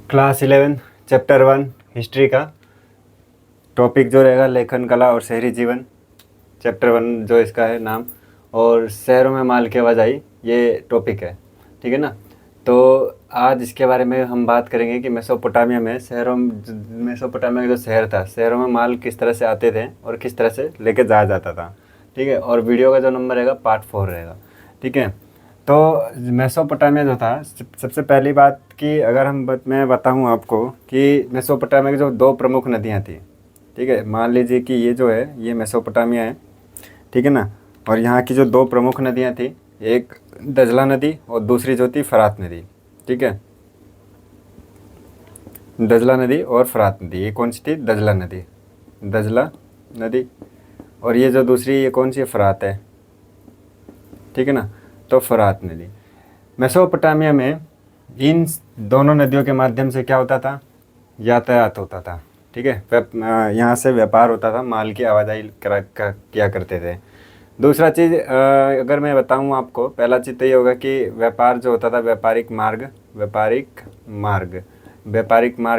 Class 11 chapter 1 history का topic जो रहेगा लेखन कला और शहरी जीवन। चैप्टर 1 जो इसका है नाम, और शहरों में माल की आवाजाही ये टॉपिक है। ठीक है ना। तो आज इसके बारे में हम बात करेंगे कि मेसोपोटामिया में मेसोपोटामिया का जो शहर था, शहरों में माल किस तरह से आते थे और किस तरह से लेके जाया जाता था। ठीक है। और वीडियो का जो नंबर रहेगा पार्ट 4 रहेगा। ठीक है। तो मेसोपोटामिया जो था, सबसे पहली बात कि अगर मैं बताऊं आपको कि मेसोपोटामिया की जो दो प्रमुख नदियां थी। ठीक है। मान लीजिए कि ये जो है ये मेसोपोटामिया है। ठीक है ना। और यहाँ की जो दो प्रमुख नदियां थी, एक दजला नदी और दूसरी जो थी फरात नदी। ठीक है। दजला नदी और फरात नदी, ये कौन सी थी? दजला नदी, दजला नदी। और ये जो दूसरी ये कौन सी है? फरात है। ठीक है ना। तो फरात नदी। मेसोपोटामिया में इन दोनों नदियों के माध्यम से क्या होता था? यातायात होता था। ठीक है। यहाँ से व्यापार होता था, माल की आवाजाही किया करते थे। दूसरा चीज़ अगर मैं बताऊँ आपको, पहला चीज़ तो ये होगा कि व्यापार जो होता था व्यापारिक मार्ग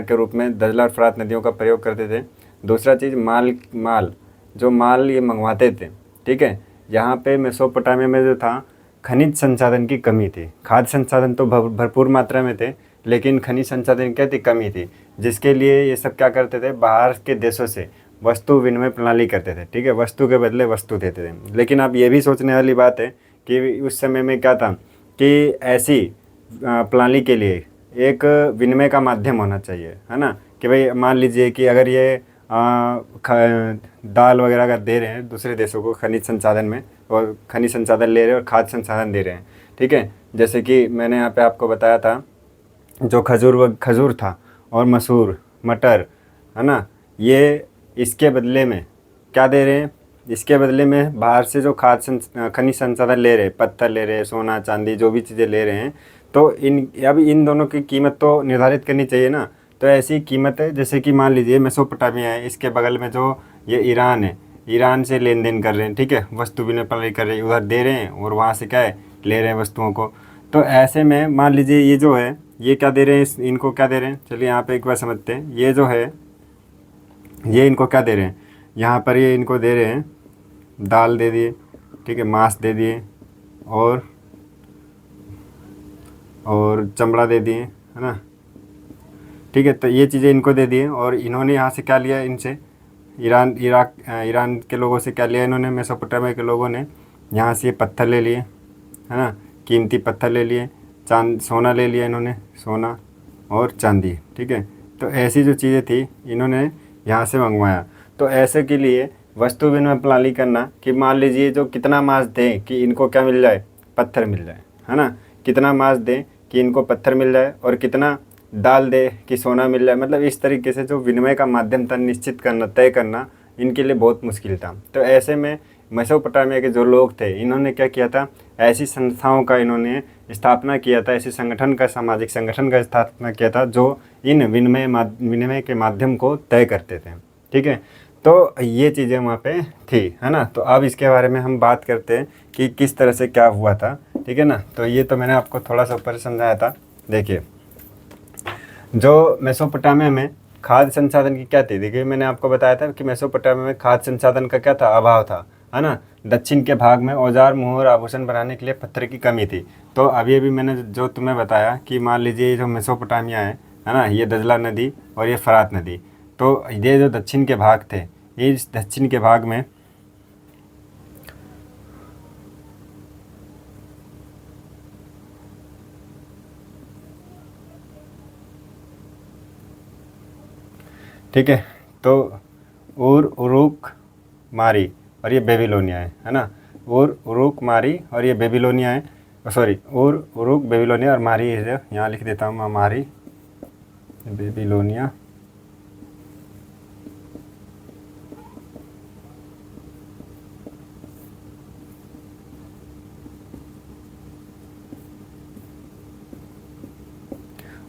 के रूप में दजला और फरात नदियों का प्रयोग करते थे। दूसरा चीज़ माल ये मंगवाते थे। ठीक है। यहाँ पे मेसोपोटामिया में जो था, खनिज संसाधन की कमी थी। खाद्य संसाधन तो भरपूर मात्रा में थे, लेकिन खनिज संसाधन क्या थी? कमी थी। जिसके लिए ये सब क्या करते थे? बाहर के देशों से वस्तु विनिमय प्रणाली करते थे। ठीक है। वस्तु के बदले वस्तु देते थे। लेकिन अब ये भी सोचने वाली बात है कि उस समय में क्या था कि ऐसी प्रणाली के लिए एक विनिमय का माध्यम होना चाहिए, है ना। कि भाई मान लीजिए कि अगर ये दाल वगैरह का दे रहे हैं दूसरे देशों को खनिज संसाधन में, और खनिज संसाधन ले रहे हैं और खाद्य संसाधन दे रहे हैं। ठीक है। जैसे कि मैंने यहाँ पे आपको बताया था, जो खजूर था और मसूर, मटर, है ना, ये इसके बदले में क्या दे रहे हैं? इसके बदले में बाहर से जो खनिज संसाधन ले रहे हैं, पत्थर ले रहे हैं, सोना चांदी जो भी चीज़ें ले रहे हैं, तो अब इन दोनों की कीमत तो निर्धारित करनी चाहिए ना। तो ऐसी कीमत है, जैसे कि मान लीजिए मेसोपोटामिया है, इसके बगल में जो ये ईरान है, ईरान से लेन देन कर रहे हैं। ठीक है। वस्तु विनिमय कर रहे हैं, उधर दे रहे हैं और वहाँ से क्या है? ले रहे हैं वस्तुओं को। तो ऐसे में मान लीजिए ये जो है ये क्या दे रहे हैं? इनको क्या दे रहे हैं? चलिए यहाँ पे एक बार समझते हैं। ये जो है ये इनको क्या दे रहे हैं? यहाँ पर ये इनको दे रहे हैं दाल दे दिए। ठीक है। मांस दे दिए और चमड़ा दे दिए, है ना। ठीक है। तो ये चीज़ें इनको दे दिए और इन्होंने यहाँ से क्या लिया? इनसे ईरान के लोगों से क्या लिया इन्होंने? मेसोपोटामिया के लोगों ने यहाँ से ये पत्थर ले लिए, है ना, कीमती पत्थर ले लिए, सोना ले लिया इन्होंने, सोना और चांदी। ठीक है। तो ऐसी जो चीज़ें थी इन्होंने यहाँ से मंगवाया। तो ऐसे के लिए वस्तु विनिमय प्रणाली करना कि मान लीजिए जो कितना मांस दें कि इनको क्या मिल जाए? पत्थर मिल जाए, है ना। कितना मांस दें कि इनको पत्थर मिल जाए और कितना दाल दे कि सोना मिल जाए। मतलब इस तरीके से जो विनिमय का माध्यम था निश्चित करना, तय करना इनके लिए बहुत मुश्किल था। तो ऐसे में मेसोपोटामिया के जो लोग थे इन्होंने क्या किया था? ऐसी संस्थाओं का इन्होंने स्थापना किया था, ऐसे सामाजिक संगठन का स्थापना किया था जो इन विनिमय के माध्यम को तय करते थे। ठीक है। तो ये चीज़ें वहाँ पे थी, है ना। तो अब इसके बारे में हम बात करते हैं कि किस तरह से क्या हुआ था। ठीक है ना। तो ये तो मैंने आपको थोड़ा सा ऊपर समझाया था। देखिए, जो मेसोपोटामिया में खाद्य संसाधन की क्या थी? देखिए, मैंने आपको बताया था कि मेसोपोटामिया में खाद्य संसाधन का क्या था? अभाव था, है ना। दक्षिण के भाग में औजार, मुहर, आभूषण बनाने के लिए पत्थर की कमी थी। तो अभी अभी मैंने जो तुम्हें बताया कि मान लीजिए जो मेसोपोटामिया है ना, ये दजला नदी और ये फरात नदी, तो ये जो दक्षिण के भाग थे, इस दक्षिण के भाग में ठीक है। तो उरुक मारी और ये बेबीलोनिया है ना। उरुक मारी और ये बेबीलोनिया है, सॉरी, उरुक बेबीलोनिया और मारी है, यहाँ लिख देता हूँ मैं, मारी बेबीलोनिया।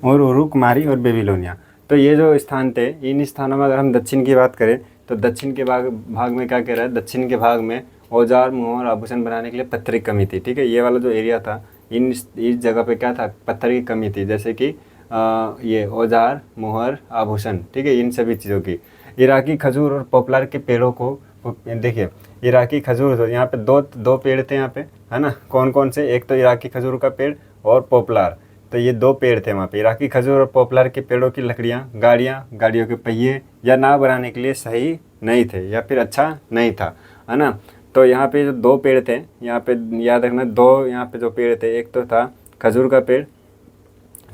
और उरुक मारी और बेबीलोनिया, तो ये जो स्थान थे, इन स्थानों में अगर हम दक्षिण की बात करें तो दक्षिण के भाग में क्या कह रहा है? दक्षिण के भाग में औजार, मुहर, आभूषण बनाने के लिए पत्थर की कमी थी। ठीक है। ये वाला जो एरिया था, इस जगह पे क्या था? पत्थर की कमी थी। जैसे कि ये औजार, मोहर, आभूषण, ठीक है, इन सभी चीज़ों की। इराकी खजूर और पॉपुलर के पेड़ों को देखिए, इराकी खजूर, तो यहाँ पे दो दो पेड़ थे यहाँ पे, है ना, कौन कौन से, एक तो इराकी खजूर का पेड़ और पॉपुलर, तो ये दो पेड़ थे वहाँ पे। इराकी खजूर और पॉपुलर के पेड़ों की लकड़ियाँ गाड़ियों के पहिए या नाव बनाने के लिए सही नहीं थे या फिर अच्छा नहीं था, है ना। तो यहाँ पे जो दो पेड़ थे, यहाँ पे याद रखना, दो यहाँ पे जो पेड़ थे, एक तो था खजूर का पेड़,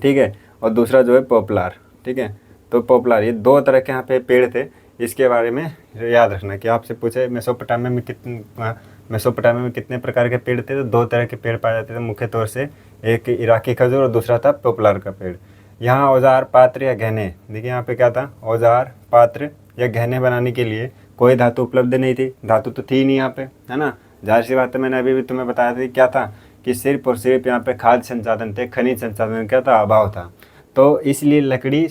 ठीक है, और दूसरा जो है पॉपुलर, ठीक है। तो पॉपुलर, ये दो तरह के यहाँ पे पेड़ थे। इसके बारे में याद रखना कि आपसे पूछे मेसोपोटामिया में कितने प्रकार के पेड़ थे, तो दो तरह के पेड़ पाए जाते थे मुख्य तौर से, एक इराकी खजूर और दूसरा था पॉपुलर का पेड़। यहाँ औजार, पात्र या गहने, देखिए यहाँ पे क्या था, औजार, पात्र या गहने बनाने के लिए कोई धातु उपलब्ध नहीं थी, धातु तो थी नहीं यहाँ पे, है ना। जाहिर सी बात है, मैंने अभी भी तुम्हें बताया था क्या था, कि सिर्फ और सिर्फ यहाँ पे खाद्य संसाधन थे, खनिज संसाधन क्या था, अभाव था। तो इसलिए लकड़ी,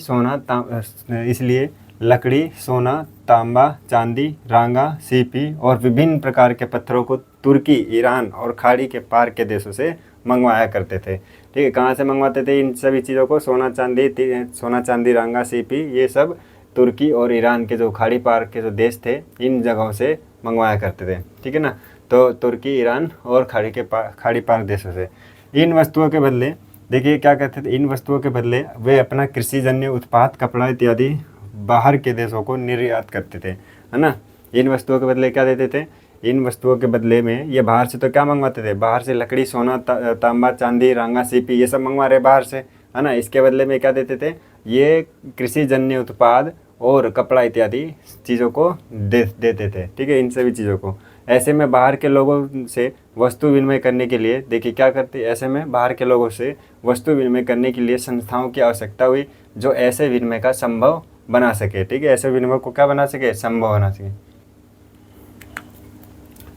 सोना, तांबा, चांदी, रांगा, सीपी और विभिन्न प्रकार के पत्थरों को तुर्की, ईरान और खाड़ी के पार के देशों से मंगवाया करते थे, ठीक है। कहाँ से मंगवाते थे इन सभी चीज़ों को, सोना चांदी, रांगा, सीपी, ये सब तुर्की और ईरान के जो खाड़ी पार के जो देश थे, इन जगहों से मंगवाया करते थे, ठीक है ना। तो तुर्की, ईरान और खाड़ी पार देशों से इन वस्तुओं के बदले, देखिए क्या कहते थे, इन वस्तुओं के बदले वे अपना कृषिजन्य उत्पाद, कपड़ा इत्यादि बाहर के देशों को निर्यात करते थे, है ना। इन वस्तुओं के बदले क्या देते थे, इन वस्तुओं के बदले में ये बाहर से तो क्या मंगवाते थे, बाहर से लकड़ी, सोना, तांबा, चांदी, रांगा, सीपी, ये सब मंगवा रहे बाहर से, है ना। इसके बदले में क्या देते थे, ये कृषिजन्य उत्पाद और कपड़ा इत्यादि चीज़ों को देते थे, ठीक है, इन सभी चीज़ों को। ऐसे में बाहर के लोगों से वस्तु विनिमय करने के लिए, देखिए क्या करते, ऐसे में बाहर के लोगों से वस्तु विनिमय करने के लिए संस्थाओं की आवश्यकता हुई जो ऐसे विनिमय का संभव बना सके, ठीक है, ऐसे विनिमय को क्या बना सके, संभव बना सके,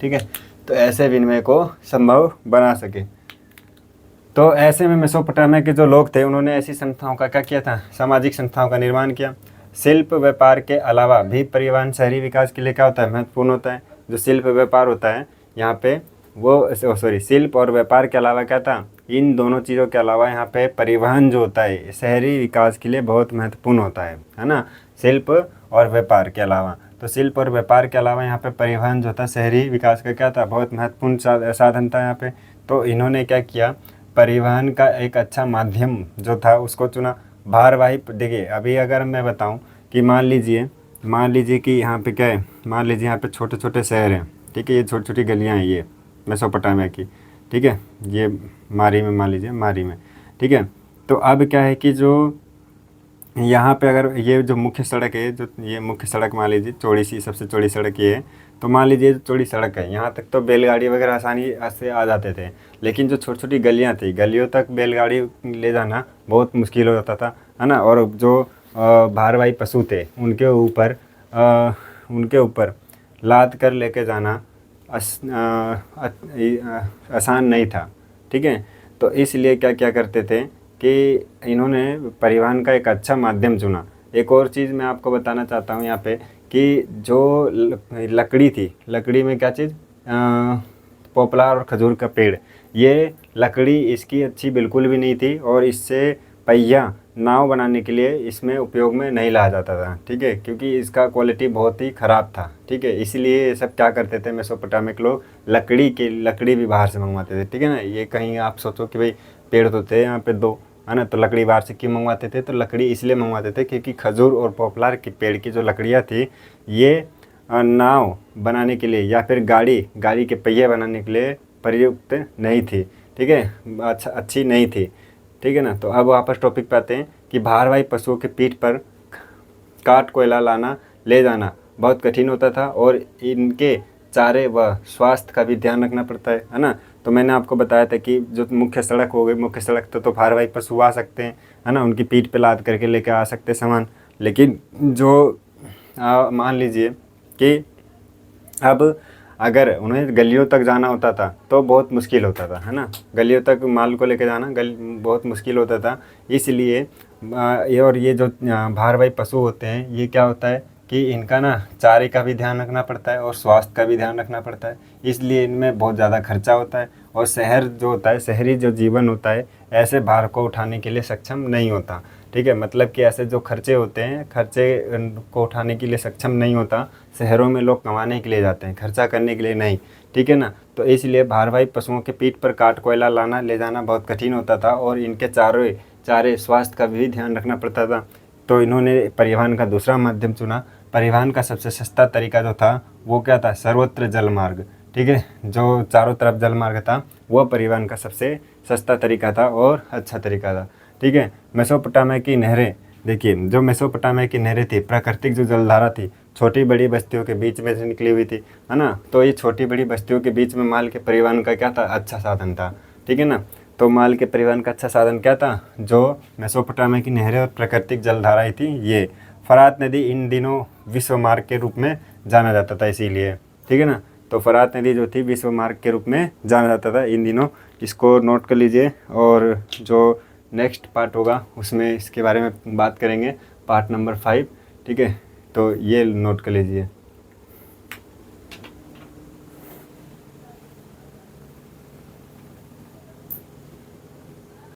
ठीक है। तो ऐसे विनिमय को संभव बना सके, तो ऐसे में मेसोपोटामिया के जो लोग थे, उन्होंने ऐसी संस्थाओं का क्या किया था, सामाजिक संस्थाओं का निर्माण किया। शिल्प व्यापार के अलावा भी परिवहन शहरी विकास के लिए क्या होता है, महत्वपूर्ण होता है। जो शिल्प व्यापार होता है यहाँ पे, वो शिल्प और व्यापार के अलावा क्या था, इन दोनों चीज़ों के अलावा यहाँ पे परिवहन जो होता है शहरी विकास के लिए बहुत महत्वपूर्ण होता है ना। शिल्प और व्यापार के अलावा, तो शिल्प और व्यापार के अलावा यहाँ पे परिवहन जो था शहरी विकास का क्या था, बहुत महत्वपूर्ण साधन था यहाँ पे। तो इन्होंने क्या किया, परिवहन का एक अच्छा माध्यम जो था उसको चुना, भारवाही। देखिए अभी अगर मैं बताऊँ कि मान लीजिए कि यहाँ पे क्या है, मान लीजिए यहाँ पे छोटे छोटे शहर हैं, ठीक है, ये छोटी छोटी गलियाँ हैं, ये मेसोपोटामिया की, ठीक है, ये मारी में, मान लीजिए मारी में, ठीक है। तो अब क्या है कि जो यहाँ पे अगर ये जो मुख्य सड़क है, जो ये मुख्य सड़क मान लीजिए चौड़ी सी, सबसे चौड़ी सड़क ये है, तो मान लीजिए चौड़ी सड़क है, यहाँ तक तो बैलगाड़ी वगैरह आसानी से आ जाते थे। लेकिन जो छोटी छोटी गलियाँ थी, गलियों तक बैलगाड़ी ले जाना बहुत मुश्किल हो जाता था, है ना। और जो भारवाही पशु थे उनके ऊपर लाद कर लेके जाना आसान नहीं था, ठीक है। तो इसलिए क्या करते थे कि इन्होंने परिवहन का एक अच्छा माध्यम चुना। एक और चीज़ मैं आपको बताना चाहता हूँ यहाँ पे कि जो लकड़ी थी, लकड़ी में क्या चीज़, पोपलार और खजूर का पेड़, ये लकड़ी इसकी अच्छी बिल्कुल भी नहीं थी और इससे पहिया नाव बनाने के लिए इसमें उपयोग में नहीं लाया जाता था, ठीक है, क्योंकि इसका क्वालिटी बहुत ही ख़राब था, ठीक है। इसलिए ये सब क्या करते थे मेसोपोटामिया के लोग, लकड़ी भी बाहर से मंगवाते थे, ठीक है ना। ये कहीं आप सोचो कि भाई पेड़ तो थे यहाँ पे दो, है ना, तो लकड़ी बाहर से क्यों मंगवाते थे, तो लकड़ी इसलिए मंगवाते थे क्योंकि खजूर और पॉपुलर के पेड़ की जो लकड़ियाँ थी, ये नाव बनाने के लिए या फिर गाड़ी के पहिए बनाने के लिए प्रयुक्त नहीं थी, ठीक है, अच्छी नहीं थी, ठीक है ना। तो अब वापस टॉपिक पे आते हैं कि भारवाही पशुओं के पीठ पर काट कोयला ले जाना बहुत कठिन होता था और इनके चारे व स्वास्थ्य का भी ध्यान रखना पड़ता है ना। तो मैंने आपको बताया था कि जो मुख्य सड़क हो गई, मुख्य सड़क तो भारवाही पशु आ सकते हैं, है ना, उनकी पीठ पे लाद करके लेके आ सकते सामान। लेकिन जो मान लीजिए कि अब अगर उन्हें गलियों तक जाना होता था तो बहुत मुश्किल होता था, है ना, गलियों तक माल को लेके जाना बहुत मुश्किल होता था। इसलिए ये जो भारवाही पशु होते हैं, ये क्या होता है कि इनका ना चारे का भी ध्यान रखना पड़ता है और स्वास्थ्य का भी ध्यान रखना पड़ता है, इसलिए इनमें बहुत ज़्यादा खर्चा होता है और शहर जो होता है, शहरी जो जीवन होता है, ऐसे भार को उठाने के लिए सक्षम नहीं होता। ठीक है, मतलब कि ऐसे जो खर्चे होते हैं, खर्चे को उठाने के लिए सक्षम नहीं होता। शहरों में लोग कमाने के लिए जाते हैं, खर्चा करने के लिए नहीं। ठीक है ना, तो इसलिए भारवाही पशुओं के पीठ पर काट कोयला लाना ले जाना बहुत कठिन होता था और इनके चारे स्वास्थ्य का भी ध्यान रखना पड़ता था। तो इन्होंने परिवहन का दूसरा माध्यम चुना। परिवहन का सबसे सस्ता तरीका जो था वो क्या था? सर्वत्र जलमार्ग। ठीक है, जो चारों तरफ जलमार्ग था वह परिवहन का सबसे सस्ता तरीका था और अच्छा तरीका था। ठीक है, मेसोपोटामिया की नहरें, देखिए जो मेसोपोटामिया की नहरें थी, प्राकृतिक जो जलधारा थी, छोटी बड़ी बस्तियों के बीच में से निकली हुई थी, है ना। तो ये छोटी बड़ी बस्तियों के बीच में माल के परिवहन का क्या था? अच्छा साधन था। ठीक है ना, तो माल के परिवहन का अच्छा साधन क्या था? जो मेसोपोटामिया की नहरें और प्राकृतिक जलधाराएं थी ये। फरात नदी इन दिनों विश्व मार्ग के रूप में जाना जाता था इसीलिए। ठीक है ना, तो फरात नदी जो थी विश्व मार्ग के रूप में जाना जाता था इन दिनों। इसको नोट कर लीजिए और जो नेक्स्ट पार्ट होगा उसमें इसके बारे में बात करेंगे, पार्ट नंबर 5। ठीक है, तो ये नोट कर लीजिए।